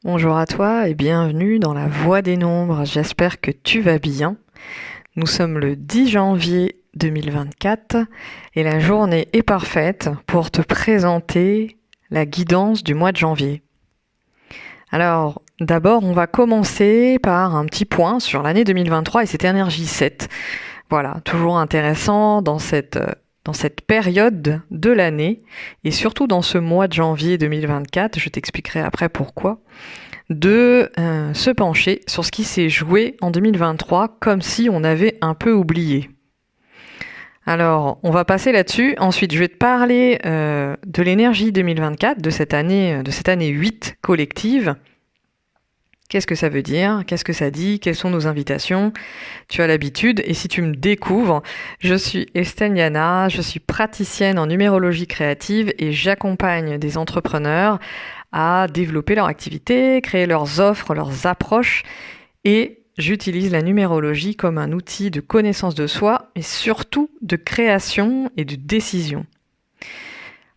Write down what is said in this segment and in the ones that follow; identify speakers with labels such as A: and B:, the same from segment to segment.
A: Bonjour à toi et bienvenue dans la Voix des Nombres. J'espère que tu vas bien. Nous sommes le 10 janvier 2024 et la journée est parfaite pour te présenter la guidance du mois de janvier. Alors, d'abord, on va commencer par un petit point sur l'année 2023 et cette énergie 7. Voilà, toujours intéressant dans cette période de l'année et surtout dans ce mois de janvier 2024, je t'expliquerai après pourquoi, de se pencher sur ce qui s'est joué en 2023 comme si on avait un peu oublié. Alors, on va passer là-dessus. Ensuite, je vais te parler de l'énergie 2024, de cette année 8 collective. Qu'est-ce que ça veut dire? Qu'est-ce que ça dit? Quelles sont nos invitations? Tu as l'habitude. Et si tu me découvres, je suis Estelle Yana, je suis praticienne en numérologie créative et j'accompagne des entrepreneurs à développer leur activité, créer leurs offres, leurs approches. Et j'utilise la numérologie comme un outil de connaissance de soi, mais surtout de création et de décision.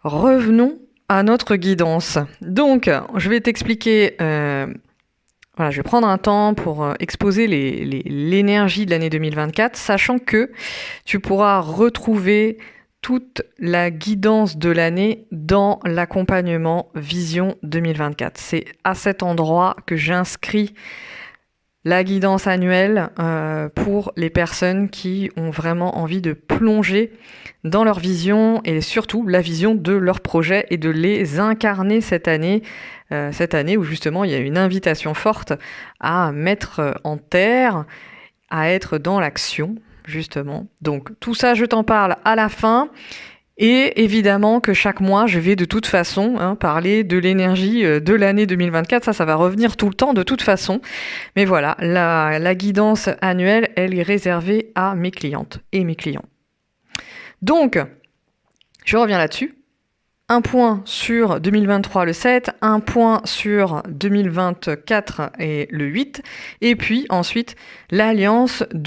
A: Revenons à notre guidance. Donc, je vais t'expliquer... Voilà, je vais prendre un temps pour exposer l'énergie de l'année 2024, sachant que tu pourras retrouver toute la guidance de l'année dans l'accompagnement Vision 2024. C'est à cet endroit que j'inscris la guidance annuelle pour les personnes qui ont vraiment envie de plonger dans leur vision et surtout la vision de leur projet et de les incarner cette année où justement il y a une invitation forte à mettre en terre, à être dans l'action justement. Donc tout ça je t'en parle à la fin. Et évidemment que chaque mois, je vais de toute façon parler de l'énergie de l'année 2024. Ça va revenir tout le temps de toute façon. Mais voilà, la guidance annuelle, elle est réservée à mes clientes et mes clients. Donc, je reviens là-dessus. Un point sur 2023 le 7, un point sur 2024 et le 8, et puis ensuite l'invitation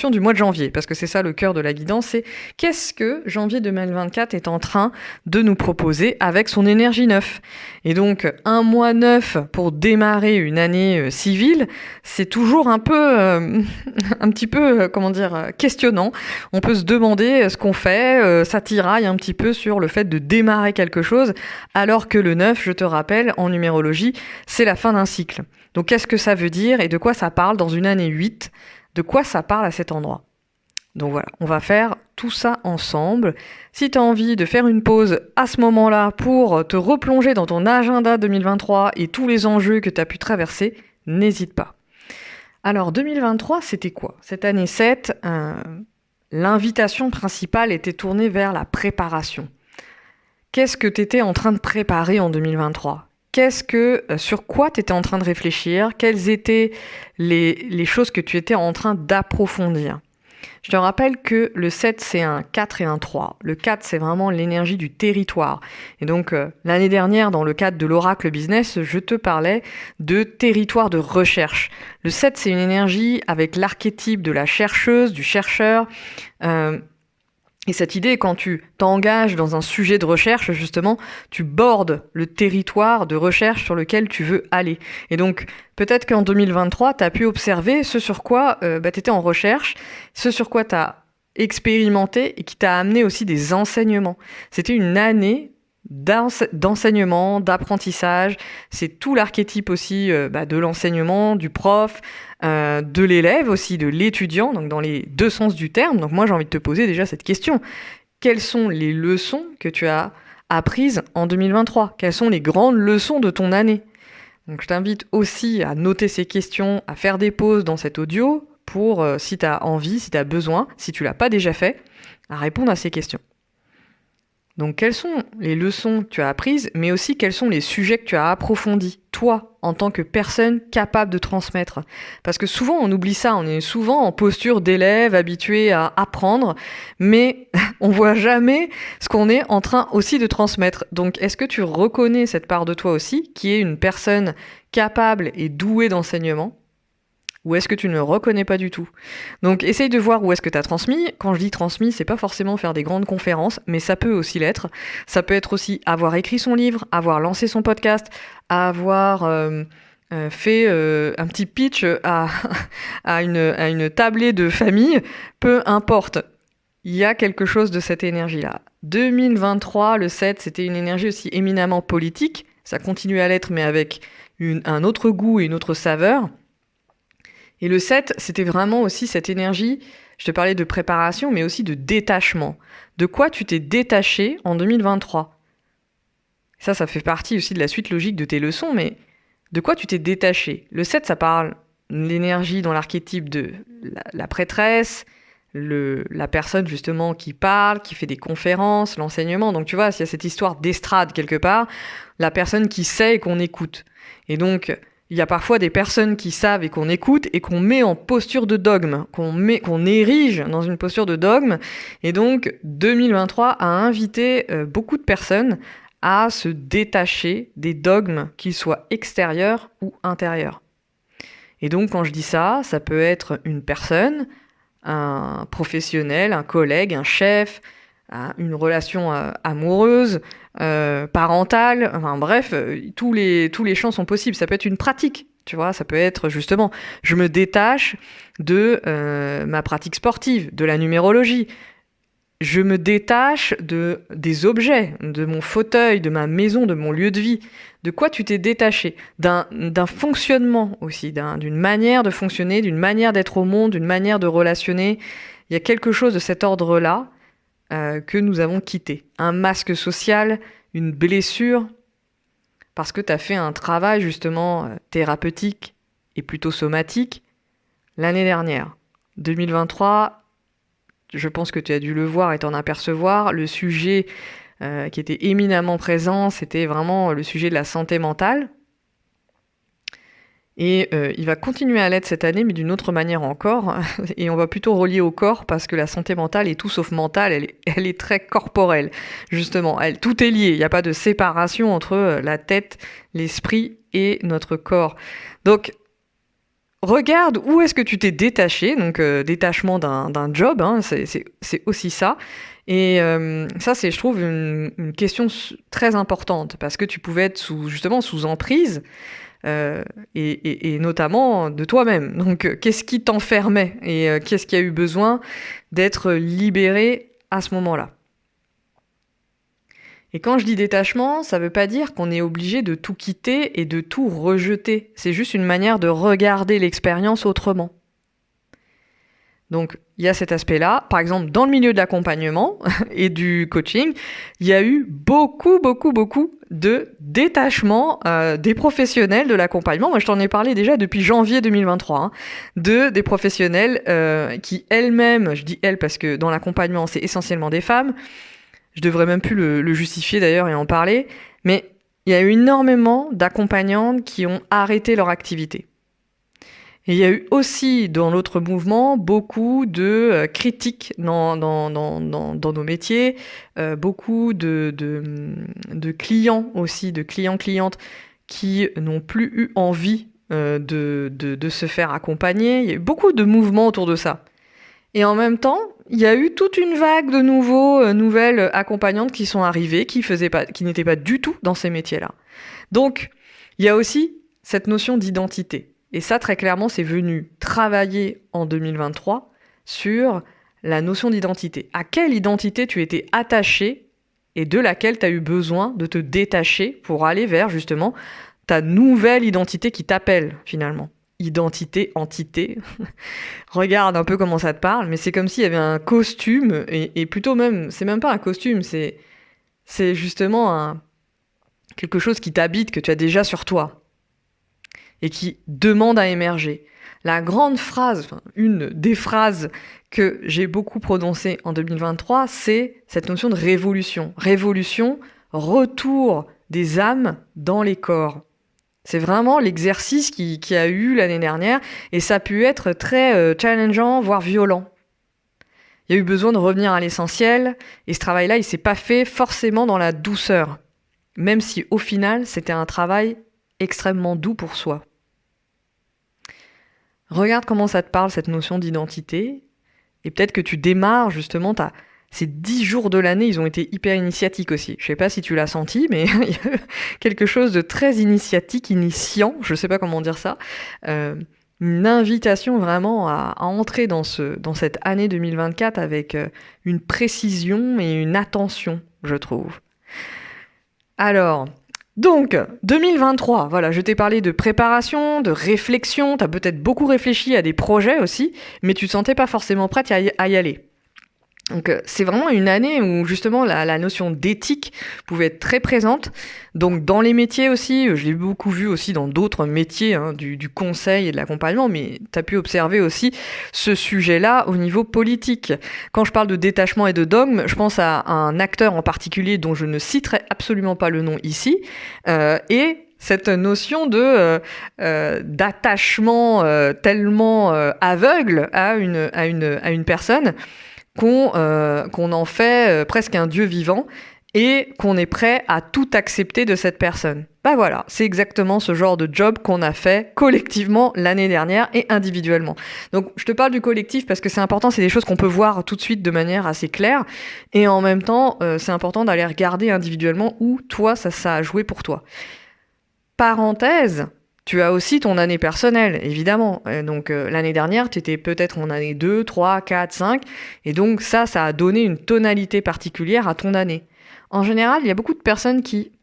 A: du mois de janvier, parce que c'est ça le cœur de la guidance, c'est qu'est-ce que janvier 2024 est en train de nous proposer avec son énergie 9. Et donc un mois 9 pour démarrer une année civile, c'est toujours un petit peu, questionnant. On peut se demander ce qu'on fait, ça tiraille un petit peu sur le fait de démarrer quelque chose, alors que le 9, je te rappelle, en numérologie, c'est la fin d'un cycle. Donc qu'est-ce que ça veut dire et de quoi ça parle dans une année 8? De quoi ça parle à cet endroit? Donc voilà, on va faire tout ça ensemble. Si tu as envie de faire une pause à ce moment-là pour te replonger dans ton agenda 2023 et tous les enjeux que tu as pu traverser, n'hésite pas. Alors 2023, c'était quoi? Cette année 7, l'invitation principale était tournée vers la préparation. Qu'est-ce que tu étais en train de préparer en 2023? Sur quoi tu étais en train de réfléchir? Quelles étaient les choses que tu étais en train d'approfondir? Je te rappelle que le 7, c'est un 4 et un 3. Le 4, c'est vraiment l'énergie du territoire. Et donc, l'année dernière, dans le cadre de l'Oracle Business, je te parlais de territoire de recherche. Le 7, c'est une énergie avec l'archétype de la chercheuse, du chercheur. Et cette idée, quand tu t'engages dans un sujet de recherche, justement, tu bordes le territoire de recherche sur lequel tu veux aller. Et donc, peut-être qu'en 2023, tu as pu observer ce sur quoi tu étais en recherche, ce sur quoi tu as expérimenté et qui t'a amené aussi des enseignements. C'était une année d'enseignement, d'apprentissage. C'est tout l'archétype aussi de l'enseignement, du prof, de l'élève aussi, de l'étudiant, donc dans les deux sens du terme. Donc moi j'ai envie de te poser déjà cette question. Quelles sont les leçons que tu as apprises en 2023? Quelles sont les grandes leçons de ton année? Donc je t'invite aussi à noter ces questions, à faire des pauses dans cet audio pour, si tu as envie, si tu as besoin, si tu l'as pas déjà fait, à répondre à ces questions. Donc quelles sont les leçons que tu as apprises, mais aussi quels sont les sujets que tu as approfondis, toi, en tant que personne capable de transmettre? Parce que souvent on oublie ça, on est souvent en posture d'élève, habitué à apprendre, mais on voit jamais ce qu'on est en train aussi de transmettre. Donc est-ce que tu reconnais cette part de toi aussi, qui est une personne capable et douée d'enseignement? Ou est-ce que tu ne reconnais pas du tout? Donc essaye de voir où est-ce que tu as transmis. Quand je dis transmis, c'est pas forcément faire des grandes conférences, mais ça peut aussi l'être. Ça peut être aussi avoir écrit son livre, avoir lancé son podcast, avoir fait un petit pitch à une tablée de famille. Peu importe, il y a quelque chose de cette énergie-là. 2023, le 7, c'était une énergie aussi éminemment politique. Ça continue à l'être, mais avec un autre goût et une autre saveur. Et le 7, c'était vraiment aussi cette énergie, je te parlais de préparation, mais aussi de détachement. De quoi tu t'es détaché en 2023? Ça fait partie aussi de la suite logique de tes leçons, mais de quoi tu t'es détaché? Le 7, ça parle de l'énergie dans l'archétype de la prêtresse, la personne justement qui parle, qui fait des conférences, l'enseignement. Donc tu vois, s'il y a cette histoire d'estrade quelque part, la personne qui sait et qu'on écoute. Et donc, il y a parfois des personnes qui savent et qu'on écoute et qu'on met en posture de dogme, qu'on érige dans une posture de dogme. Et donc, 2023 a invité beaucoup de personnes à se détacher des dogmes, qu'ils soient extérieurs ou intérieurs. Et donc, quand je dis ça, ça peut être une personne, un professionnel, un collègue, un chef, une relation amoureuse, parentale, enfin bref, tous les champs sont possibles. Ça peut être une pratique, tu vois, ça peut être justement, je me détache de ma pratique sportive, de la numérologie. Je me détache des objets, de mon fauteuil, de ma maison, de mon lieu de vie. De quoi tu t'es détaché? D'un fonctionnement aussi, d'une manière de fonctionner, d'une manière d'être au monde, d'une manière de relationner. Il y a quelque chose de cet ordre-là que nous avons quitté. Un masque social, une blessure, parce que tu as fait un travail justement thérapeutique et plutôt somatique l'année dernière. 2023, je pense que tu as dû le voir et t'en apercevoir, le sujet qui était éminemment présent, c'était vraiment le sujet de la santé mentale. Et il va continuer à l'être cette année, mais d'une autre manière encore. Et on va plutôt relier au corps, parce que la santé mentale est tout sauf mentale, elle est très corporelle, justement. Tout est lié, il n'y a pas de séparation entre la tête, l'esprit et notre corps. Donc, regarde où est-ce que tu t'es détaché, donc détachement d'un job, hein, c'est aussi ça. Et ça, c'est, je trouve, une question très importante, parce que tu pouvais être sous emprise, et notamment de toi-même. Donc, qu'est-ce qui t'enfermait et qu'est-ce qui a eu besoin d'être libéré à ce moment-là? Et quand je dis détachement, ça veut pas dire qu'on est obligé de tout quitter et de tout rejeter. C'est juste une manière de regarder l'expérience autrement. Donc, il y a cet aspect-là. Par exemple, dans le milieu de l'accompagnement et du coaching, il y a eu beaucoup de détachement des professionnels de l'accompagnement. Moi, je t'en ai parlé déjà depuis janvier 2023, hein, des professionnels qui elles-mêmes, je dis elles parce que dans l'accompagnement, c'est essentiellement des femmes. Je devrais même plus le justifier d'ailleurs et en parler. Mais il y a eu énormément d'accompagnantes qui ont arrêté leur activité. Et il y a eu aussi, dans l'autre mouvement, beaucoup de critiques dans nos métiers, beaucoup de clients aussi, de clients-clientes qui n'ont plus eu envie de se faire accompagner. Il y a eu beaucoup de mouvements autour de ça. Et en même temps, il y a eu toute une vague de nouvelles accompagnantes qui sont arrivées, qui n'étaient pas du tout dans ces métiers-là. Donc, il y a aussi cette notion d'identité. Et ça, très clairement, c'est venu travailler en 2023 sur la notion d'identité. À quelle identité tu étais attaché et de laquelle tu as eu besoin de te détacher pour aller vers, justement, ta nouvelle identité qui t'appelle, finalement. Identité, entité. Regarde un peu comment ça te parle, mais c'est comme s'il y avait un costume, et plutôt même, c'est même pas un costume, c'est justement quelque chose qui t'habite, que tu as déjà sur toi, et qui demande à émerger. La grande phrase, une des phrases que j'ai beaucoup prononcées en 2023, c'est cette notion de révolution. Révolution, retour des âmes dans les corps. C'est vraiment l'exercice qui a eu l'année dernière, et ça a pu être très challengeant, voire violent. Il y a eu besoin de revenir à l'essentiel, et ce travail-là, il s'est pas fait forcément dans la douceur, même si au final, c'était un travail extrêmement doux pour soi. Regarde comment ça te parle, cette notion d'identité. Et peut-être que tu démarres justement ces 10 jours de l'année, ils ont été hyper initiatiques aussi. Je sais pas si tu l'as senti, mais il y a quelque chose de très initiatique, initiant, je sais pas comment dire ça. Une invitation vraiment à entrer dans cette année 2024 avec une précision et une attention, je trouve. Alors, donc, 2023, voilà, je t'ai parlé de préparation, de réflexion, tu as peut-être beaucoup réfléchi à des projets aussi, mais tu te sentais pas forcément prête à y aller. Donc c'est vraiment une année où justement la notion d'éthique pouvait être très présente. Donc dans les métiers aussi, je l'ai beaucoup vu aussi dans d'autres métiers du conseil et de l'accompagnement, mais tu as pu observer aussi ce sujet-là au niveau politique. Quand je parle de détachement et de dogme, je pense à un acteur en particulier dont je ne citerai absolument pas le nom ici, et cette notion d'attachement tellement aveugle à une personne qu'on en fait presque un dieu vivant et qu'on est prêt à tout accepter de cette personne. Bah voilà, c'est exactement ce genre de job qu'on a fait collectivement l'année dernière et individuellement. Donc je te parle du collectif parce que c'est important, c'est des choses qu'on peut voir tout de suite de manière assez claire et en même temps c'est important d'aller regarder individuellement où toi ça a joué pour toi. Parenthèse, tu as aussi ton année personnelle, évidemment. Donc l'année dernière, tu étais peut-être en année 2, 3, 4, 5. Et donc ça a donné une tonalité particulière à ton année. En général, il y a beaucoup de personnes qui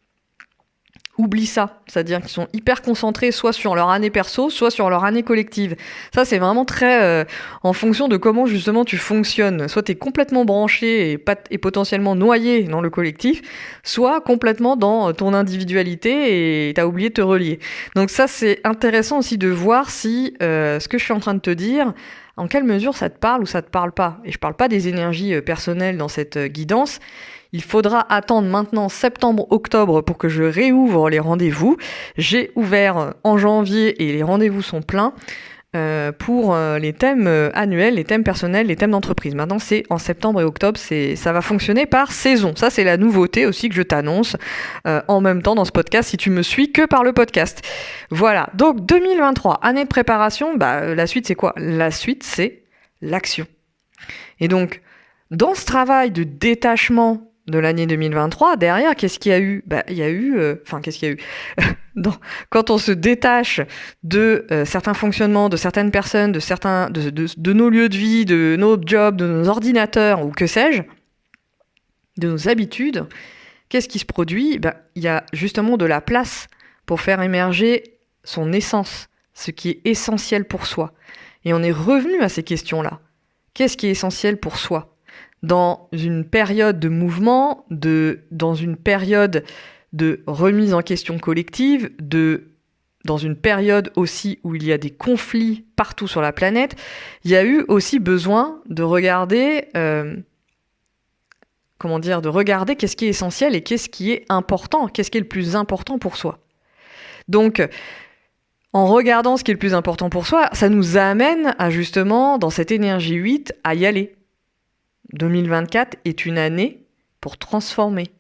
A: oublient ça. C'est-à-dire qu'ils sont hyper concentrés soit sur leur année perso, soit sur leur année collective. Ça, c'est vraiment très en fonction de comment justement tu fonctionnes. Soit tu es complètement branché et potentiellement noyé dans le collectif, soit complètement dans ton individualité et tu as oublié de te relier. Donc ça, c'est intéressant aussi de voir si ce que je suis en train de te dire, en quelle mesure ça te parle ou ça te parle pas. Et je parle pas des énergies personnelles dans cette guidance. Il faudra attendre maintenant septembre-octobre pour que je réouvre les rendez-vous. J'ai ouvert en janvier et les rendez-vous sont pleins pour les thèmes annuels, les thèmes personnels, les thèmes d'entreprise. Maintenant, c'est en septembre et octobre, ça va fonctionner par saison. Ça, c'est la nouveauté aussi que je t'annonce en même temps dans ce podcast si tu me suis que par le podcast. Voilà, donc 2023, année de préparation, la suite c'est quoi ? La suite c'est l'action. Et donc, dans ce travail de détachement de l'année 2023, derrière, qu'est-ce qu'il y a eu ? Qu'est-ce qu'il y a eu quand on se détache de certains fonctionnements, de certaines personnes, de nos lieux de vie, de nos jobs, de nos ordinateurs, ou que sais-je, de nos habitudes, qu'est-ce qui se produit ? Il y a justement de la place pour faire émerger son essence, ce qui est essentiel pour soi. Et on est revenu à ces questions-là. Qu'est-ce qui est essentiel pour soi ? Dans une période de mouvement, dans une période de remise en question collective, dans une période aussi où il y a des conflits partout sur la planète, il y a eu aussi besoin de regarder, de regarder qu'est-ce qui est essentiel et qu'est-ce qui est important, qu'est-ce qui est le plus important pour soi. Donc, en regardant ce qui est le plus important pour soi, ça nous amène à justement, dans cette énergie 8, à y aller. 2024 est une année pour transformer.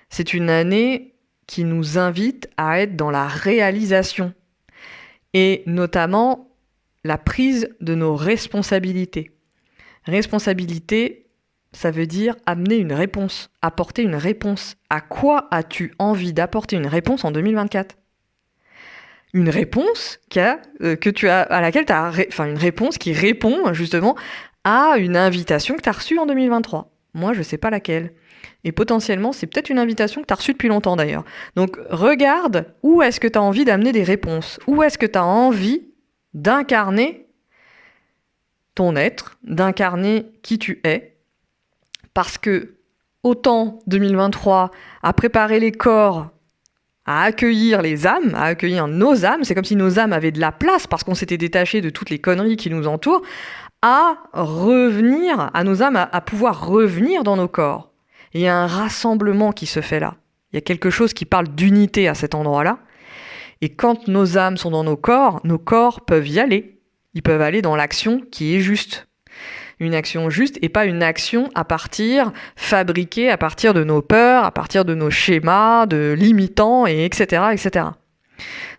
A: C'est une année qui nous invite à être dans la réalisation et notamment la prise de nos responsabilités. Responsabilité, ça veut dire amener une réponse, apporter une réponse. À quoi as-tu envie d'apporter une réponse en 2024 ? Une réponse une réponse qui répond justement à une invitation que tu as reçue en 2023. Moi, je ne sais pas laquelle. Et potentiellement, c'est peut-être une invitation que tu as reçue depuis longtemps d'ailleurs. Donc, regarde où est-ce que tu as envie d'amener des réponses. Où est-ce que tu as envie d'incarner ton être, d'incarner qui tu es. Parce que, autant 2023 a préparé les corps à accueillir les âmes, à accueillir nos âmes, c'est comme si nos âmes avaient de la place parce qu'on s'était détaché de toutes les conneries qui nous entourent, à revenir, à nos âmes, à pouvoir revenir dans nos corps. Et il y a un rassemblement qui se fait là. Il y a quelque chose qui parle d'unité à cet endroit-là. Et quand nos âmes sont dans nos corps peuvent y aller. Ils peuvent aller dans l'action qui est juste. Une action juste et pas une action fabriquée à partir de nos peurs, à partir de nos schémas, de limitants, etc., etc.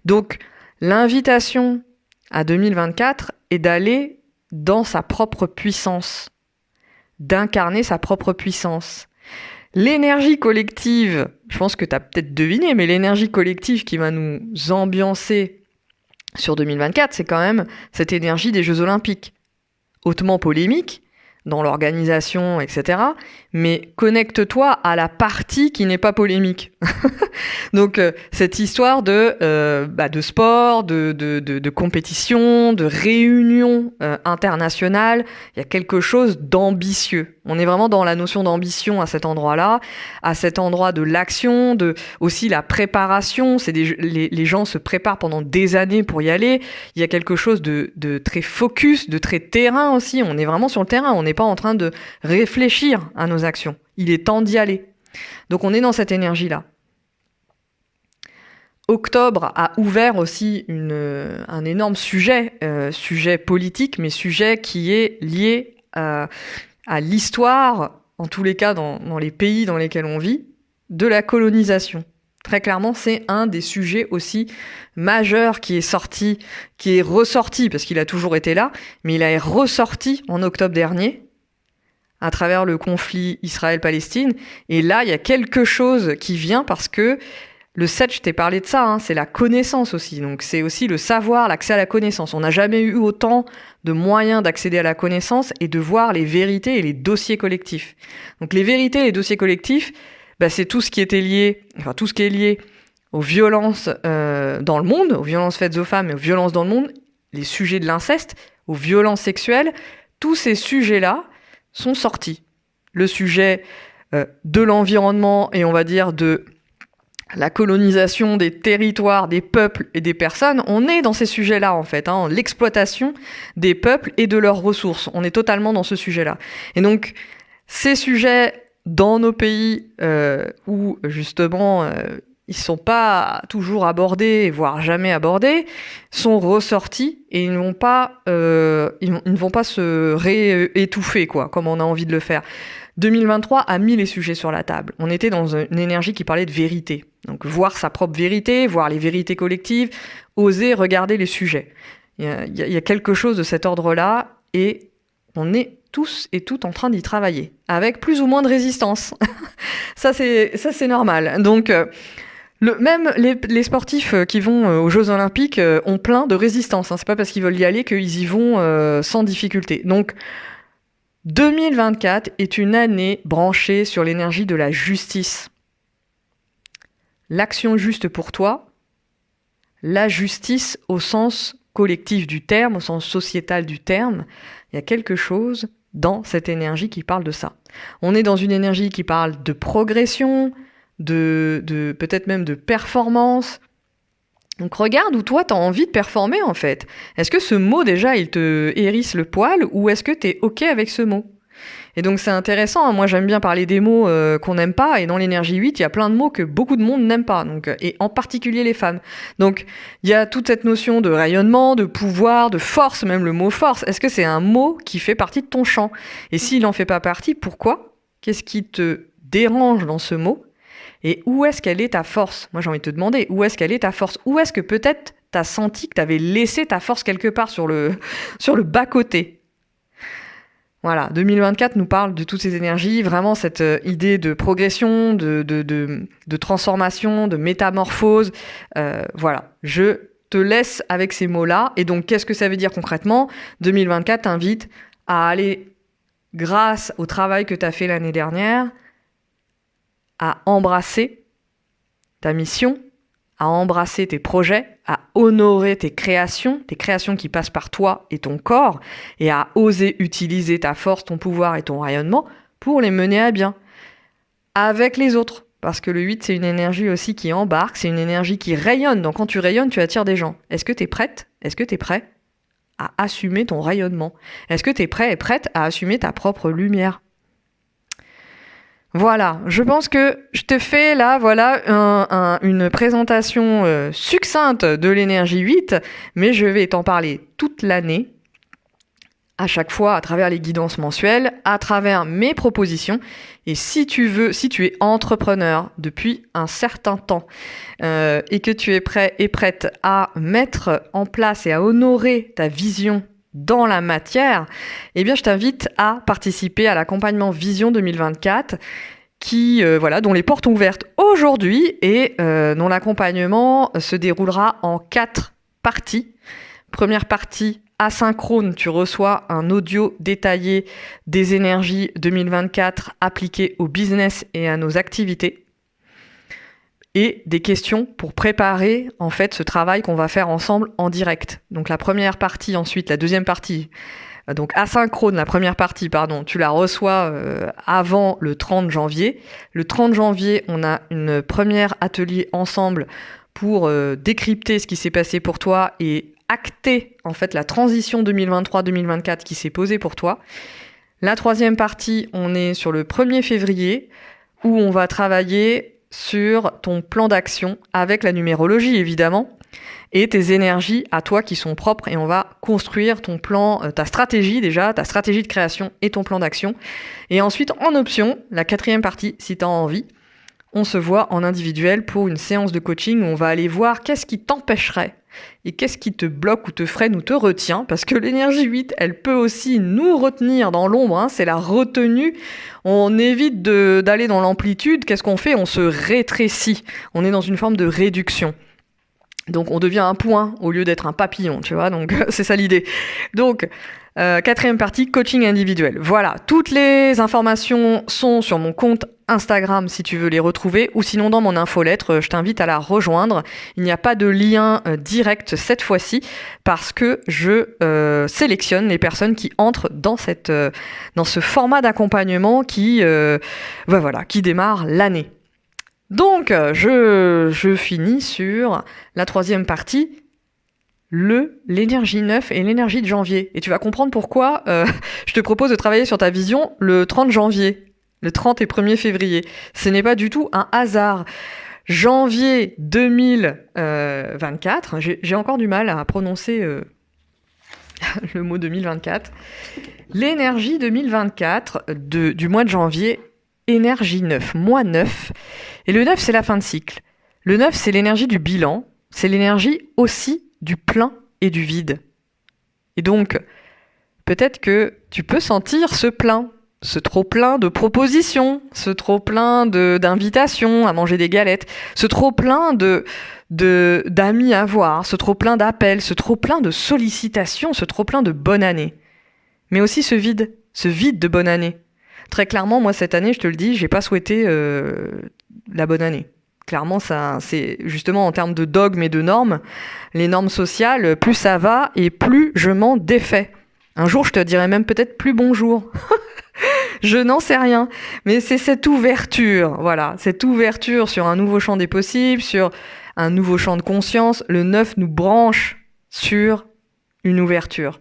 A: Donc, l'invitation à 2024, est d'aller dans sa propre puissance, d'incarner sa propre puissance. L'énergie collective, je pense que tu as peut-être deviné, mais l'énergie collective qui va nous ambiancer sur 2024, c'est quand même cette énergie des Jeux Olympiques. Hautement polémique dans l'organisation, etc. Mais connecte-toi à la partie qui n'est pas polémique. Donc, cette histoire de sport, de compétition, de réunion internationale, il y a quelque chose d'ambitieux. On est vraiment dans la notion d'ambition à cet endroit-là, à cet endroit de l'action, de aussi la préparation. Les gens se préparent pendant des années pour y aller. Il y a quelque chose de très focus, de très terrain aussi. On est vraiment sur le terrain. On n'est pas en train de réfléchir à nos actions. Il est temps d'y aller. Donc, on est dans cette énergie-là. Octobre a ouvert aussi un énorme sujet politique, mais sujet qui est lié à l'histoire, en tous les cas dans les pays dans lesquels on vit, de la colonisation. Très clairement, c'est un des sujets aussi majeurs qui est ressorti, parce qu'il a toujours été là, mais il est ressorti en octobre dernier, à travers le conflit Israël-Palestine. Et là, il y a quelque chose qui vient parce que le 7, je t'ai parlé de ça, c'est la connaissance aussi. Donc c'est aussi le savoir, l'accès à la connaissance. On n'a jamais eu autant de moyens d'accéder à la connaissance et de voir les vérités et les dossiers collectifs. Donc les vérités et les dossiers collectifs, c'est tout ce qui est lié aux violences dans le monde, aux violences faites aux femmes et aux violences dans le monde, les sujets de l'inceste, aux violences sexuelles. Tous ces sujets-là sont sortis. Le sujet de l'environnement et on va dire de la colonisation des territoires, des peuples et des personnes, on est dans ces sujets-là en fait, l'exploitation des peuples et de leurs ressources. On est totalement dans ce sujet-là. Et donc, ces sujets dans nos pays où justement ils sont pas toujours abordés, voire jamais abordés, sont ressortis et ils ne vont pas se réétouffer comme on a envie de le faire. 2023 a mis les sujets sur la table. On était dans une énergie qui parlait de vérité. Donc voir sa propre vérité, voir les vérités collectives, oser regarder les sujets. Il y a quelque chose de cet ordre-là et on est tous et toutes en train d'y travailler, avec plus ou moins de résistance. Ça, c'est normal. Donc, même les sportifs qui vont aux Jeux Olympiques ont plein de résistance. C'est pas parce qu'ils veulent y aller qu'ils y vont sans difficulté. Donc, 2024 est une année branchée sur l'énergie de la justice. L'action juste pour toi, la justice au sens collectif du terme, au sens sociétal du terme, il y a quelque chose dans cette énergie qui parle de ça. On est dans une énergie qui parle de progression, de peut-être même de performance. Donc regarde où toi, tu as envie de performer en fait. Est-ce que ce mot déjà, il te hérisse le poil ou est-ce que tu es OK avec ce mot ? Et donc c'est intéressant, moi j'aime bien parler des mots qu'on n'aime pas, et dans l'énergie 8, il y a plein de mots que beaucoup de monde n'aime pas, donc, et en particulier les femmes. Donc il y a toute cette notion de rayonnement, de pouvoir, de force, même le mot force. Est-ce que c'est un mot qui fait partie de ton champ ? Et s'il n'en fait pas partie, pourquoi ? Qu'est-ce qui te dérange dans ce mot ? Et où est-ce qu'elle est ta force ? Moi j'ai envie de te demander, où est-ce qu'elle est ta force ? Où est-ce que peut-être tu as senti que tu avais laissé ta force quelque part sur le bas-côté ? Voilà, 2024 nous parle de toutes ces énergies, vraiment cette idée de progression, de transformation, de métamorphose. Voilà, je te laisse avec ces mots-là. Et donc, qu'est-ce que ça veut dire concrètement ? 2024 t'invite à aller, grâce au travail que tu as fait l'année dernière, à embrasser ta mission, à embrasser tes projets, à honorer tes créations qui passent par toi et ton corps, et à oser utiliser ta force, ton pouvoir et ton rayonnement pour les mener à bien, avec les autres. Parce que le 8, c'est une énergie aussi qui embarque, c'est une énergie qui rayonne. Donc quand tu rayonnes, tu attires des gens. Est-ce que tu es prête ? Est-ce que tu es prêt à assumer ton rayonnement ? Est-ce que tu es prêt et prête à assumer ta propre lumière ? Voilà, je pense que je te fais là, une présentation succincte de l'énergie 8, mais je vais t'en parler toute l'année, à chaque fois à travers les guidances mensuelles, à travers mes propositions. Et si tu es entrepreneur depuis un certain temps et que tu es prêt et prête à mettre en place et à honorer ta vision dans la matière, eh bien, je t'invite à participer à l'accompagnement Vision 2024 dont les portes ont ouvertes aujourd'hui et dont l'accompagnement se déroulera en 4 parties. Première partie, asynchrone, tu reçois un audio détaillé des énergies 2024 appliquées au business et à nos activités. Et des questions pour préparer en fait ce travail qu'on va faire ensemble en direct. Donc la première partie, ensuite la deuxième partie, donc asynchrone, la première partie, tu la reçois avant le 30 janvier. Le 30 janvier, on a une première atelier ensemble pour décrypter ce qui s'est passé pour toi et acter en fait la transition 2023-2024 qui s'est posée pour toi. La troisième partie, on est sur le 1er février où on va travailler sur ton plan d'action avec la numérologie évidemment et tes énergies à toi qui sont propres et on va construire ton plan, ta stratégie de création et ton plan d'action. Et ensuite en option, la 4e partie, si tu as envie, on se voit en individuel pour une séance de coaching où on va aller voir qu'est-ce qui t'empêcherait et qu'est-ce qui te bloque ou te freine ou te retient, parce que l'énergie 8, elle peut aussi nous retenir dans l'ombre, c'est la retenue. On évite d'aller dans l'amplitude, qu'est-ce qu'on fait? On se rétrécit, on est dans une forme de réduction. Donc on devient un point au lieu d'être un papillon, tu vois, donc c'est ça l'idée. Donc, 4e partie, coaching individuel. Voilà, toutes les informations sont sur mon compte Instagram si tu veux les retrouver, ou sinon dans mon infolettre, je t'invite à la rejoindre. Il n'y a pas de lien direct cette fois-ci, parce que je sélectionne les personnes qui entrent dans ce format d'accompagnement qui démarre l'année. Donc, je finis sur la 3e partie, l'énergie 9 et l'énergie de janvier. Et tu vas comprendre pourquoi je te propose de travailler sur ta vision le 30 janvier, le 30 et 1er février. Ce n'est pas du tout un hasard. Janvier 2024, j'ai encore du mal à prononcer le mot 2024. L'énergie 2024 du mois de janvier, énergie 9, mois 9. Et le 9, c'est la fin de cycle. Le 9, c'est l'énergie du bilan. C'est l'énergie aussi du plein et du vide. Et donc, peut-être que tu peux sentir ce plein, ce trop-plein de propositions, ce trop-plein d'invitations à manger des galettes, ce trop-plein d'amis à voir, ce trop-plein d'appels, ce trop-plein de sollicitations, ce trop-plein de bonne année. Mais aussi ce vide de bonne année. Très clairement, moi, cette année, je te le dis, j'ai pas souhaité la bonne année. Clairement, ça, c'est justement en termes de dogmes et de normes, les normes sociales, plus ça va et plus je m'en défais. Un jour, je te dirai même peut-être plus bonjour. Je n'en sais rien. Mais c'est cette ouverture, voilà, cette ouverture sur un nouveau champ des possibles, sur un nouveau champ de conscience. Le 9 nous branche sur une ouverture.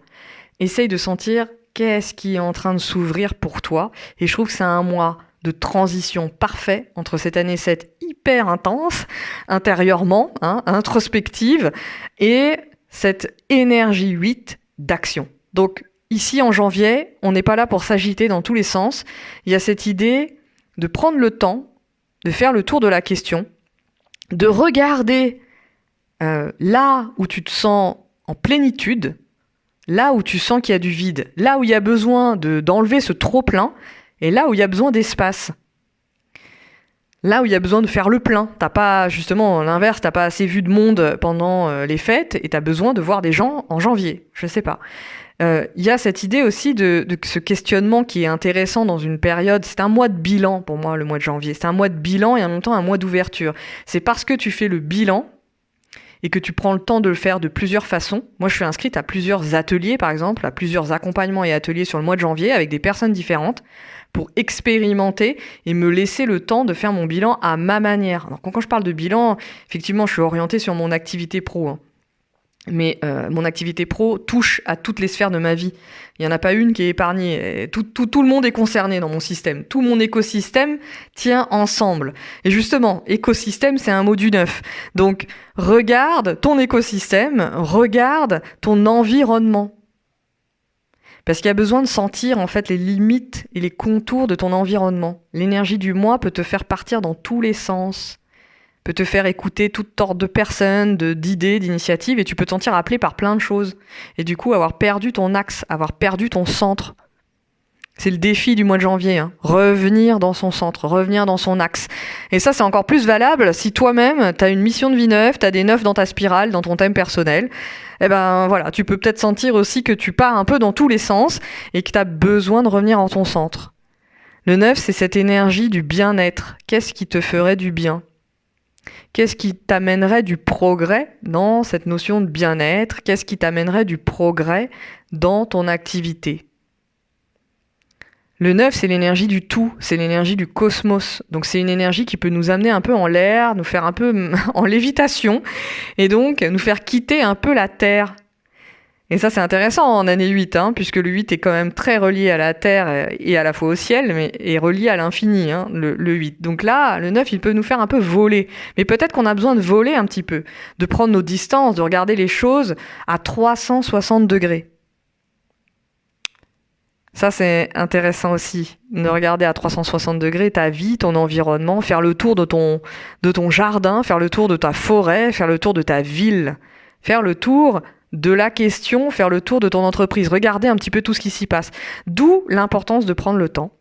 A: Essaye de sentir qu'est-ce qui est en train de s'ouvrir pour toi. Et je trouve que c'est un mois de transition parfait entre cette année 7 hyper intense, intérieurement, introspective, et cette énergie 8 d'action. Donc ici en janvier, on n'est pas là pour s'agiter dans tous les sens. Il y a cette idée de prendre le temps, de faire le tour de la question, de regarder là où tu te sens en plénitude, là où tu sens qu'il y a du vide, là où il y a besoin d'enlever ce trop-plein, et là où il y a besoin d'espace. Là où il y a besoin de faire le plein. T'as pas, justement, l'inverse, t'as pas assez vu de monde pendant les fêtes, et t'as besoin de voir des gens en janvier. Je sais pas. Il y a cette idée aussi de ce questionnement qui est intéressant dans une période. C'est un mois de bilan pour moi, le mois de janvier. C'est un mois de bilan et en même temps un mois d'ouverture. C'est parce que tu fais le bilan et que tu prends le temps de le faire de plusieurs façons. Moi, je suis inscrite à plusieurs ateliers, par exemple, à plusieurs accompagnements et ateliers sur le mois de janvier avec des personnes différentes pour expérimenter et me laisser le temps de faire mon bilan à ma manière. Alors, quand je parle de bilan, effectivement, je suis orientée sur mon activité pro. Mais mon activité pro touche à toutes les sphères de ma vie. Il n'y en a pas une qui est épargnée. Tout le monde est concerné dans mon système. Tout mon écosystème tient ensemble. Et justement, écosystème, c'est un mot du 9. Donc, regarde ton écosystème, regarde ton environnement. Parce qu'il y a besoin de sentir en fait les limites et les contours de ton environnement. L'énergie du mois peut te faire partir dans tous les sens. peut te faire écouter toutes sortes de personnes, d'idées, d'initiatives, et tu peux te sentir appelé par plein de choses. Et du coup, avoir perdu ton axe, avoir perdu ton centre. C'est le défi du mois de janvier, hein. Revenir dans son centre, revenir dans son axe. Et ça, c'est encore plus valable si toi-même, tu as une mission de vie neuve, tu as des neufs dans ta spirale, dans ton thème personnel. Eh ben voilà, tu peux peut-être sentir aussi que tu pars un peu dans tous les sens et que tu as besoin de revenir en ton centre. Le neuf, c'est cette énergie du bien-être. Qu'est-ce qui te ferait du bien ? Qu'est-ce qui t'amènerait du progrès dans cette notion de bien-être ? Qu'est-ce qui t'amènerait du progrès dans ton activité ? Le 9, c'est l'énergie du tout, c'est l'énergie du cosmos. Donc c'est une énergie qui peut nous amener un peu en l'air, nous faire un peu en lévitation, et donc nous faire quitter un peu la Terre. Et ça, c'est intéressant en année 8, hein, puisque le 8 est quand même très relié à la Terre et à la fois au ciel, mais est relié à l'infini, hein, le 8. Donc là, le 9, il peut nous faire un peu voler. Mais peut-être qu'on a besoin de voler un petit peu, de prendre nos distances, de regarder les choses à 360 degrés. Ça, c'est intéressant aussi, de regarder à 360 degrés ta vie, ton environnement, faire le tour de ton jardin, faire le tour de ta forêt, faire le tour de ta ville, faire le tour de la question, faire le tour de ton entreprise, regarder un petit peu tout ce qui s'y passe. D'où l'importance de prendre le temps.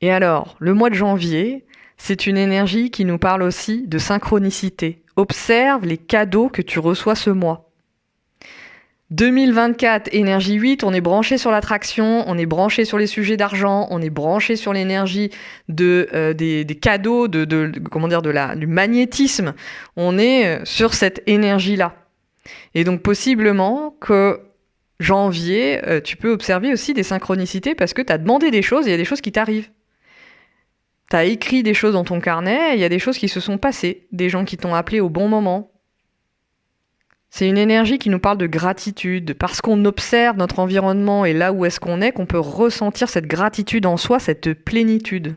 A: Et alors, le mois de janvier, c'est une énergie qui nous parle aussi de synchronicité. Observe les cadeaux que tu reçois ce mois. 2024, énergie 8, on est branché sur l'attraction, on est branché sur les sujets d'argent, on est branché sur l'énergie des cadeaux, du magnétisme. On est sur cette énergie-là. Et donc possiblement que janvier, tu peux observer aussi des synchronicités parce que tu as demandé des choses et il y a des choses qui t'arrivent. Tu as écrit des choses dans ton carnet et il y a des choses qui se sont passées, des gens qui t'ont appelé au bon moment. C'est une énergie qui nous parle de gratitude, parce qu'on observe notre environnement et là où est-ce qu'on est, qu'on peut ressentir cette gratitude en soi, cette plénitude.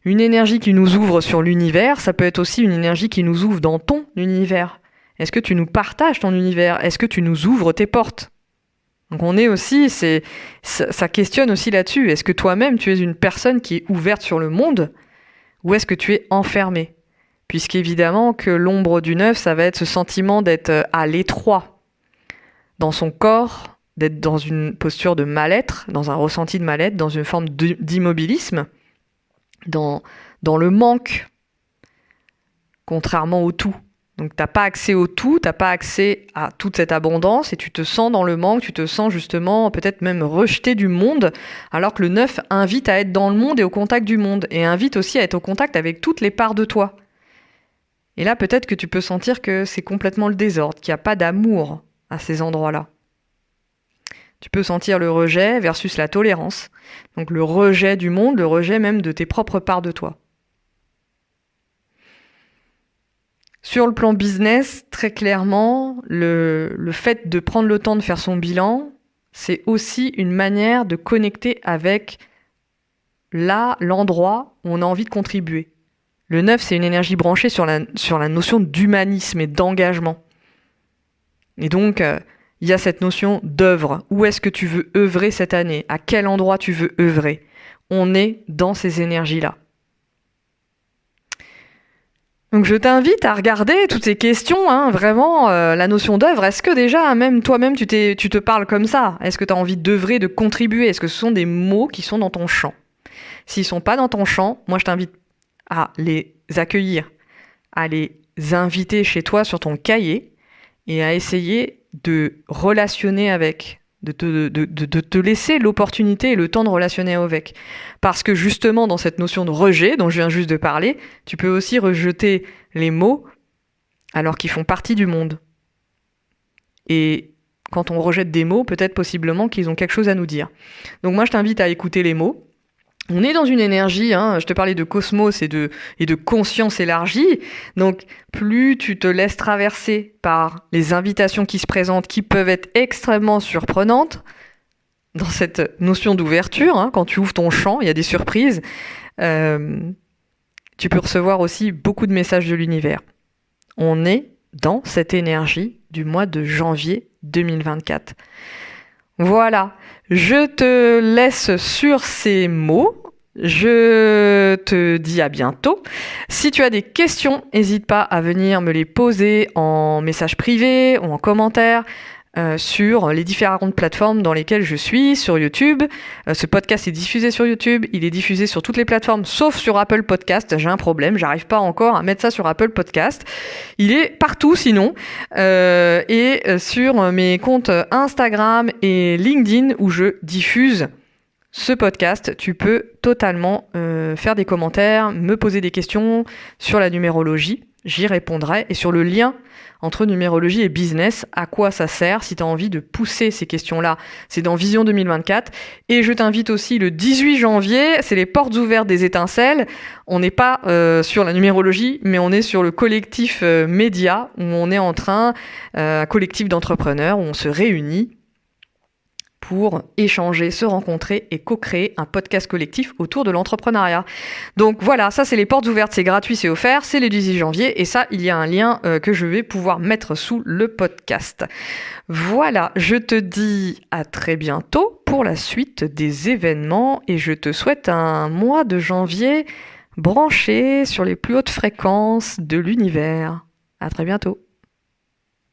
A: Une énergie qui nous ouvre sur l'univers, ça peut être aussi une énergie qui nous ouvre dans ton univers. Est-ce que tu nous partages ton univers ? Est-ce que tu nous ouvres tes portes ? Donc on est aussi, ça questionne aussi là-dessus. Est-ce que toi-même tu es une personne qui est ouverte sur le monde ou est-ce que tu es enfermé ? Puisqu'évidemment que l'ombre du 9, ça va être ce sentiment d'être à l'étroit dans son corps, d'être dans une posture de mal-être, dans un ressenti de mal-être, dans une forme d'immobilisme, dans le manque, contrairement au tout. Donc t'as pas accès au tout, t'as pas accès à toute cette abondance et tu te sens dans le manque, tu te sens justement peut-être même rejeté du monde, alors que le 9 invite à être dans le monde et au contact du monde, et invite aussi à être au contact avec toutes les parts de toi. Et là, peut-être que tu peux sentir que c'est complètement le désordre, qu'il n'y a pas d'amour à ces endroits-là. Tu peux sentir le rejet versus la tolérance. Donc le rejet du monde, le rejet même de tes propres parts de toi. Sur le plan business, très clairement, le fait de prendre le temps de faire son bilan, c'est aussi une manière de connecter avec l'endroit où on a envie de contribuer. Le 9, c'est une énergie branchée sur la notion d'humanisme et d'engagement. Et donc, il y a cette notion d'œuvre. Où est-ce que tu veux œuvrer cette année ? À quel endroit tu veux œuvrer ? On est dans ces énergies-là. Donc je t'invite à regarder toutes ces questions, hein, vraiment, la notion d'œuvre. Est-ce que déjà, même toi-même, tu te parles comme ça ? Est-ce que tu as envie d'œuvrer, de contribuer ? Est-ce que ce sont des mots qui sont dans ton champ ? S'ils ne sont pas dans ton champ, moi je t'invite à les accueillir, à les inviter chez toi sur ton cahier et à essayer de relationner avec, de te laisser l'opportunité et le temps de relationner avec. Parce que justement, dans cette notion de rejet dont je viens juste de parler, tu peux aussi rejeter les mots alors qu'ils font partie du monde. Et quand on rejette des mots, peut-être possiblement qu'ils ont quelque chose à nous dire. Donc moi, je t'invite à écouter les mots. On est dans une énergie, hein, je te parlais de cosmos et de conscience élargie, donc plus tu te laisses traverser par les invitations qui se présentent, qui peuvent être extrêmement surprenantes, dans cette notion d'ouverture, hein, quand tu ouvres ton champ, il y a des surprises, tu peux recevoir aussi beaucoup de messages de l'univers. On est dans cette énergie du mois de janvier 2024. Voilà, je te laisse sur ces mots Je te dis à bientôt. Si tu as des questions, n'hésite pas à venir me les poser en message privé ou en commentaire sur les différentes plateformes dans lesquelles je suis, sur YouTube. Ce podcast est diffusé sur YouTube, il est diffusé sur toutes les plateformes sauf sur Apple Podcast. J'ai un problème, j'arrive pas encore à mettre ça sur Apple Podcast. Il est partout sinon. Et sur mes comptes Instagram et LinkedIn où je diffuse ce podcast, tu peux totalement faire des commentaires, me poser des questions sur la numérologie, j'y répondrai, et sur le lien entre numérologie et business, à quoi ça sert, si tu as envie de pousser ces questions-là, c'est dans Vision 2024. Et je t'invite aussi le 18 janvier, c'est les portes ouvertes des étincelles. On n'est pas sur la numérologie, mais on est sur le collectif Média, où on est en train, un collectif d'entrepreneurs, où on se réunit pour échanger, se rencontrer et co-créer un podcast collectif autour de l'entrepreneuriat. Donc voilà, ça c'est les portes ouvertes, c'est gratuit, c'est offert, c'est le 18 janvier et ça, il y a un lien que je vais pouvoir mettre sous le podcast. Voilà, je te dis à très bientôt pour la suite des événements et je te souhaite un mois de janvier branché sur les plus hautes fréquences de l'univers. À très bientôt.